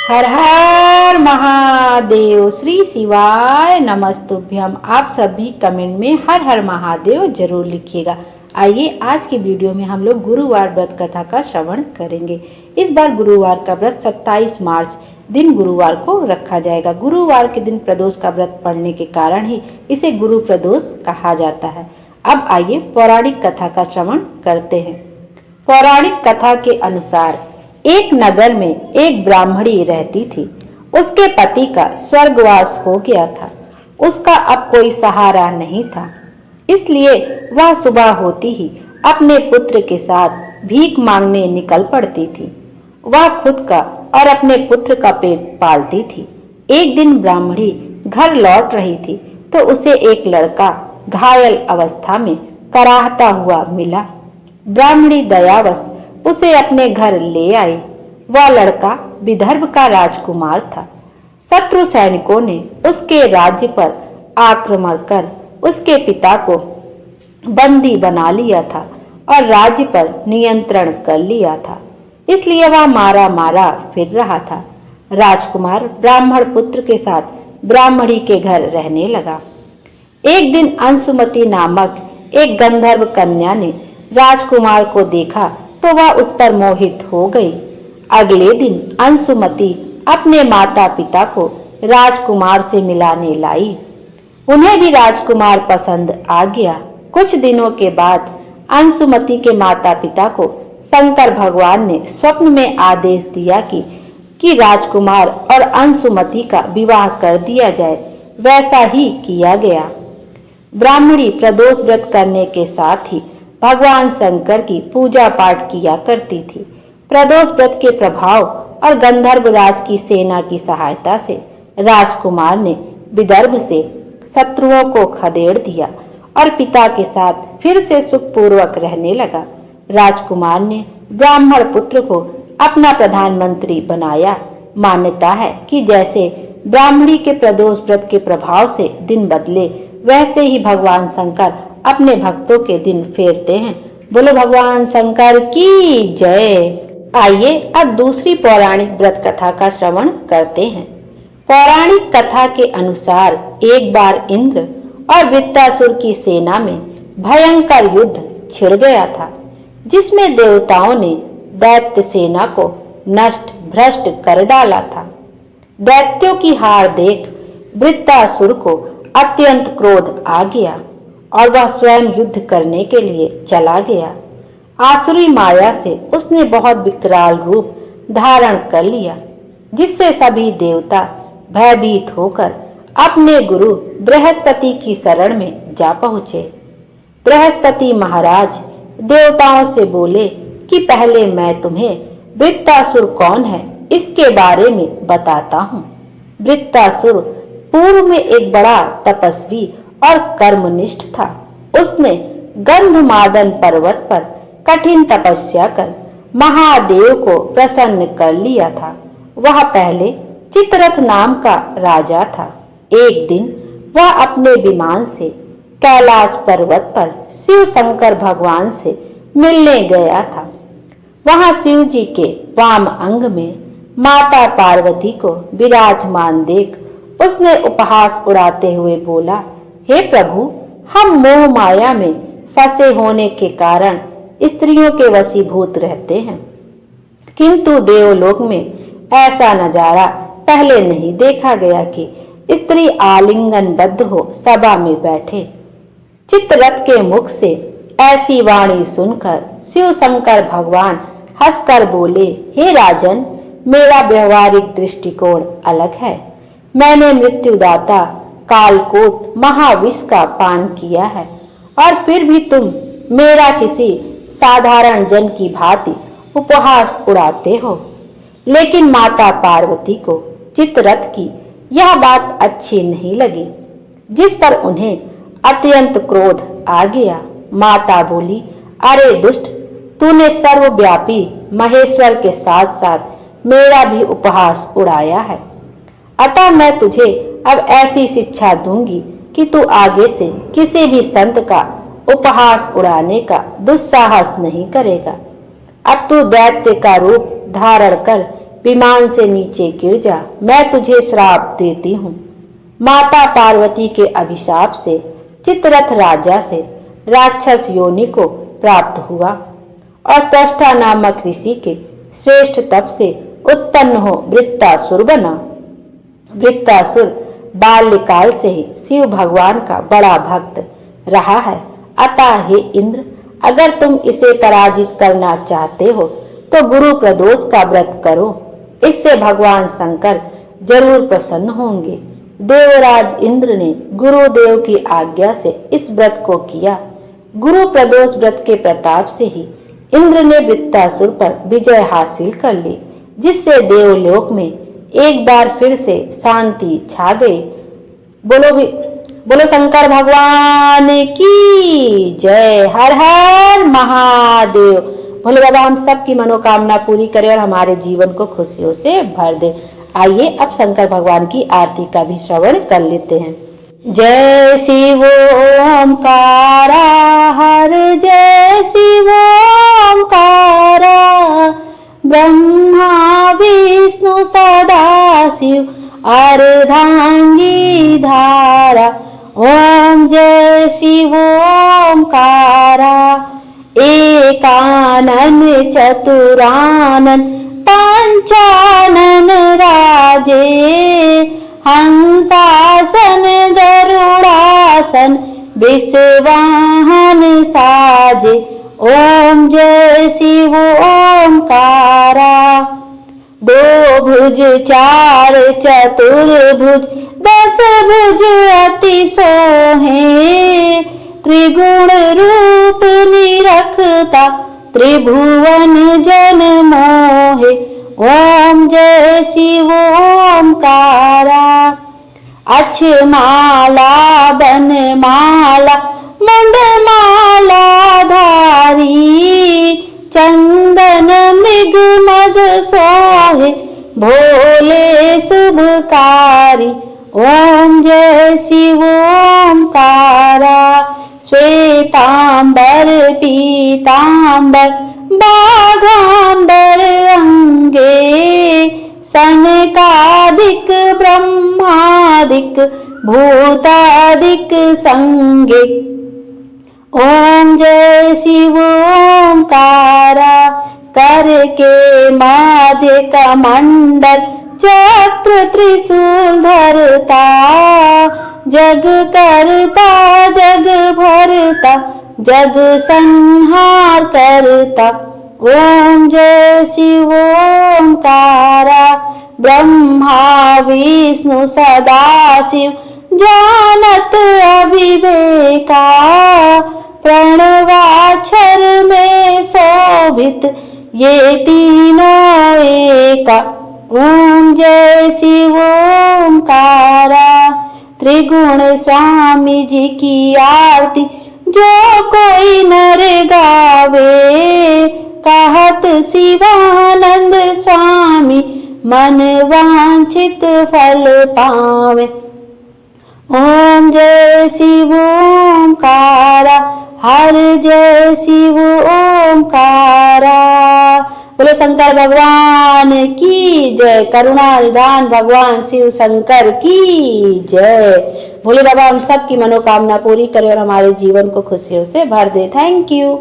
हर हर महादेव। श्री शिवाय नमस्तुभ्यम। आप सभी कमेंट में हर हर महादेव जरूर लिखिएगा। आइए आज की वीडियो में हम लोग गुरुवार व्रत कथा का श्रवण करेंगे। इस बार गुरुवार का व्रत 27 मार्च दिन गुरुवार को रखा जाएगा। गुरुवार के दिन प्रदोष का व्रत पड़ने के कारण ही इसे गुरु प्रदोष कहा जाता है। अब आइए पौराणिक कथा का श्रवण करते हैं। पौराणिक कथा के अनुसार एक नगर में एक ब्राह्मणी रहती थी। उसके पति का स्वर्गवास हो गया था। उसका अब कोई सहारा नहीं था, इसलिए वह सुबह होती ही अपने पुत्र के साथ भीख मांगने निकल पड़ती थी। वह खुद का और अपने पुत्र का पेट पालती थी। एक दिन ब्राह्मणी घर लौट रही थी तो उसे एक लड़का घायल अवस्था में कराहता हुआ मिला। ब्राह्मणी दयावश उसे अपने घर ले आई। वह लड़का विदर्भ का राजकुमार था। शत्रु सैनिकों ने उसके राज्य पर आक्रमण कर उसके पिता को बंदी बना लिया था और राज्य पर नियंत्रण कर लिया था, इसलिए वह मारा मारा फिर रहा था। राजकुमार ब्राह्मण पुत्र के साथ ब्राह्मणी के घर रहने लगा। एक दिन अंशुमति नामक एक गंधर्व कन्या ने राजकुमार को देखा तो वह उस पर मोहित हो गई। अगले दिन अंशुमति अपने माता पिता को राजकुमार से मिलाने लाई। उन्हें भी राजकुमार पसंद आ गया। कुछ दिनों के बाद अंशुमति के माता पिता को शंकर भगवान ने स्वप्न में आदेश दिया कि राजकुमार और अंशुमति का विवाह कर दिया जाए। वैसा ही किया गया। ब्राह्मणी प्रदोष व्रत करने के साथ ही भगवान शंकर की पूजा पाठ किया करती थी। प्रदोष व्रत के प्रभाव और गंधर्व राज की सेना की सहायता से राजकुमार ने विदर्भ से शत्रुओं को खदेड़ दिया और पिता के साथ फिर से सुखपूर्वक रहने लगा। राजकुमार ने ब्राह्मण पुत्र को अपना प्रधानमंत्री बनाया। मान्यता है कि जैसे ब्राह्मणी के प्रदोष व्रत के प्रभाव से दिन बदले, वैसे ही भगवान शंकर अपने भक्तों के दिन फेरते हैं। बोलो भगवान शंकर की जय। आइए अब दूसरी पौराणिक व्रत कथा का श्रवण करते हैं। पौराणिक कथा के अनुसार एक बार इंद्र और वृत्तासुर की सेना में भयंकर युद्ध छिड़ गया था, जिसमें देवताओं ने दैत्य सेना को नष्ट भ्रष्ट कर डाला था। दैत्यों की हार देख वृत्तासुर को अत्यंत क्रोध आ गया और वह स्वयं युद्ध करने के लिए चला गया। आसुरी माया से उसने बहुत विकराल रूप धारण कर लिया, जिससे सभी देवता भयभीत होकर अपने गुरु बृहस्पति की शरण में जा पहुंचे। बृहस्पति महाराज देवताओं से बोले कि पहले मैं तुम्हें वृत्तासुर कौन है इसके बारे में बताता हूँ। वृत्तासुर पूर्व में एक बड़ा तपस्वी और कर्मनिष्ठ था। उसने गंधमादन पर्वत पर कठिन तपस्या कर महादेव को प्रसन्न कर लिया था। वह पहले चित्ररथ नाम का राजा था। एक दिन वह अपने विमान से कैलाश पर्वत पर शिव शंकर भगवान से मिलने गया था। वहां शिव जी के वाम अंग में माता पार्वती को विराजमान देख उसने उपहास उड़ाते हुए बोला, हे प्रभु, हम मोह माया में फंसे होने के कारण स्त्रियों के वशीभूत रहते हैं, किंतु देवलोक में ऐसा नजारा पहले नहीं देखा गया कि स्त्री आलिंगनबद्ध हो सभा में बैठे। चित्ररथ के मुख से ऐसी वाणी सुनकर शिव शंकर भगवान हंसकर बोले, हे राजन, मेरा व्यवहारिक दृष्टिकोण अलग है। मैंने मृत्युदाता कालकोट महाविष का पान किया है और फिर भी तुम मेरा किसी साधारण जन की भांति उपहास उड़ाते हो। लेकिन माता पार्वती को चित्ररथ की यह बात अच्छी नहीं लगी, जिस पर उन्हें अत्यंत क्रोध आ गया। माता बोली, अरे दुष्ट, तूने सर्वव्यापी महेश्वर के साथ साथ मेरा भी उपहास उड़ाया है। अतः मैं तुझे अब ऐसी शिक्षा दूंगी कि तू आगे से किसी भी संत का उपहास उड़ाने का दुस्साहस नहीं करेगा। अब तू दैत्य का रूप धारण कर विमान से नीचे गिर जा, मैं तुझे श्राप देती हूँ। माता पार्वती के अभिशाप से चित्ररथ राजा से राक्षस योनि को प्राप्त हुआ और त्वष्टा नामक ऋषि के श्रेष्ठ तप से उत्पन्न हो वृत्तासुर बना। वृत्तासुर बाल्यकाल से ही शिव भगवान का बड़ा भक्त रहा है। अतः हे इंद्र, अगर तुम इसे पराजित करना चाहते हो तो गुरु प्रदोष का व्रत करो, इससे भगवान शंकर जरूर प्रसन्न होंगे। देवराज इंद्र ने गुरुदेव की आज्ञा से इस व्रत को किया। गुरु प्रदोष व्रत के प्रताप से ही इंद्र ने वृत्तासुर पर विजय हासिल कर ली, जिससे देवलोक में एक बार फिर से शांति छा गई। बोलो शंकर भगवान की जय। हर हर महादेव। भोले बाबा हम सब की मनोकामना पूरी करे और हमारे जीवन को खुशियों से भर दे। आइए अब शंकर भगवान की आरती का भी श्रवण कर लेते हैं। जय शिव ओमकारा, हर जय शिव ओमकारा, ब्रह्मा विष्णु सदा शिव अर्धांगी धारा। ओम जय शिव ओमकारा, एकानन चतुरानन पंचानन राजे, हंसासन गरुड़ासन विश्वाहन साजे। ओम जय शिव ओमकारा, दो भुज चार चतुर्भुज दस भुज अति सोहे, त्रिगुण रूप निरखता त्रिभुवन जन मोहे। ओम जय शिव ओमकारा, अक्षमाला बनमाला मंडमाला धारी, चंदन मृग मद सोहे भोले शुभकारी। ओम जय शिव ओमकारा, श्वेतांबर पीतांबर बाघांबर अंगे, सनकादिक ब्रह्मादिक भूतादिक संगे। ओम जय शिव ओमकारा, करके माध्य कमंडल चक्र त्रिशूल धरता, जग करता जग भरता जग संहार करता। ओम जय शिव ओमकारा, ब्रह्मा विष्णु सदा शिव जानत अविवेका, प्रणवाक्षर में शोभित ये तीनों एका। ओम जय शिव ओमकारा, त्रिगुण स्वामी जी की आरती जो कोई नर गावे, कहत शिवानंद स्वामी मन वांछित फल पावे। ओम जय शिव ओमकारा, हर जय शिव ओमकारा। बोले शंकर भगवान की जय। करुणा निधान भगवान शिव शंकर की जय। भोले बाबा हम सब की मनोकामना पूरी करे और हमारे जीवन को खुशियों से भर दे। Thank you.